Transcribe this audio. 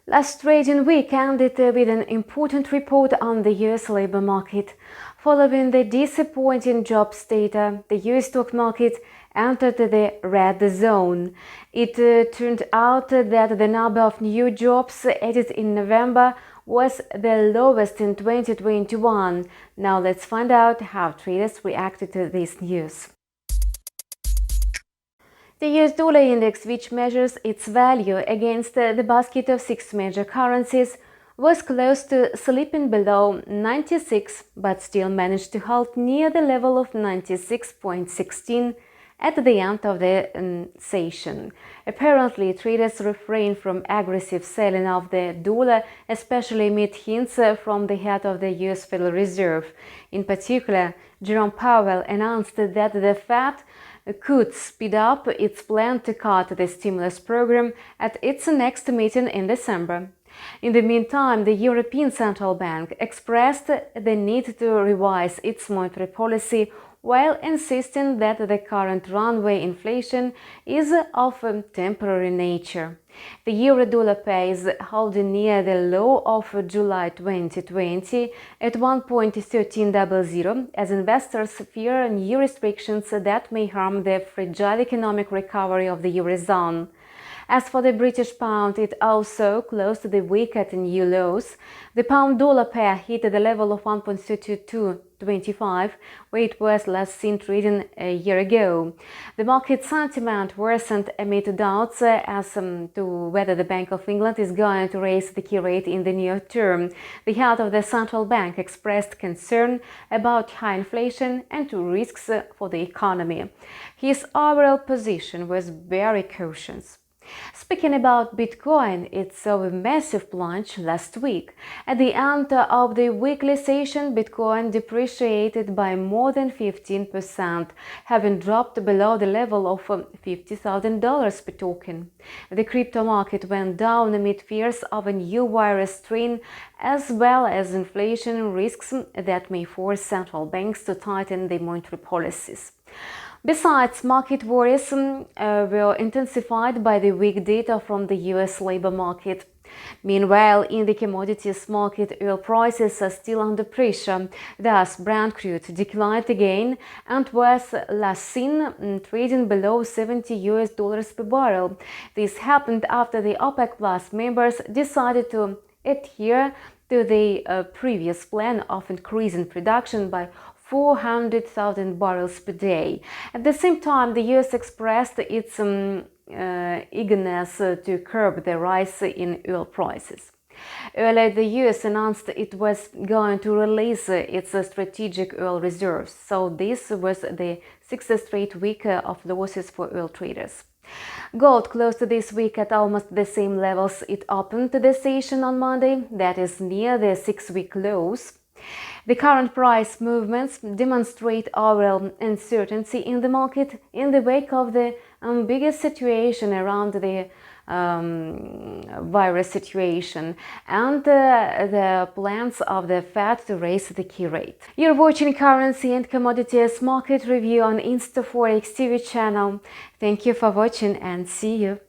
Last trading week ended with an important report on the US labor market. Following the disappointing jobs data, the US stock market entered the red zone. It turned out that the number of new jobs added in November was the lowest in 2021. Now let's find out how traders reacted to this news. The US dollar index, which measures its value against the basket of 6 major currencies, was close to slipping below 96, but still managed to hold near the level of 96.16 at the end of the session. Apparently, traders refrained from aggressive selling of the dollar, especially amid hints from the head of the US Federal Reserve. In particular, Jerome Powell announced that the Fed could speed up its plan to cut the stimulus program at its next meeting in December. In the meantime, the European Central Bank expressed the need to revise its monetary policy while insisting that the current runaway inflation is of a temporary nature. The euro-dollar pair is holding near the low of July 2020 at 1.1300 as investors fear new restrictions that may harm the fragile economic recovery of the eurozone. As for the British pound, it also closed the week at new lows. The pound-dollar pair hit the level of 1.3225, where it was last seen trading a year ago. The market sentiment worsened amid doubts as to whether the Bank of England is going to raise the key rate in the near term. The head of the central bank expressed concern about high inflation and risks for the economy. His overall position was very cautious. Speaking about Bitcoin, it saw a massive plunge last week. At the end of the weekly session, Bitcoin depreciated by more than 15%, having dropped below the level of $50,000 per token. The crypto market went down amid fears of a new virus strain, as well as inflation risks that may force central banks to tighten their monetary policies. Besides, market worries were intensified by the weak data from the US labor market. Meanwhile, in the commodities market, oil prices are still under pressure. Thus, Brent crude declined again and was last seen trading below $70 per barrel. This happened after the OPEC Plus members decided to adhere to the previous plan of increasing production by 400,000 barrels per day. At the same time, the US expressed its eagerness to curb the rise in oil prices. Earlier, the US announced it was going to release its strategic oil reserves, so this was the sixth straight week of losses for oil traders. Gold closed this week at almost the same levels it opened the session on Monday, that is near the 6-week lows. The current price movements demonstrate overall uncertainty in the market in the wake of the ambiguous situation around the virus situation and the plans of the Fed to raise the key rate. You're watching Currency and Commodities Market Review on InstaForex TV channel. Thank you for watching and see you.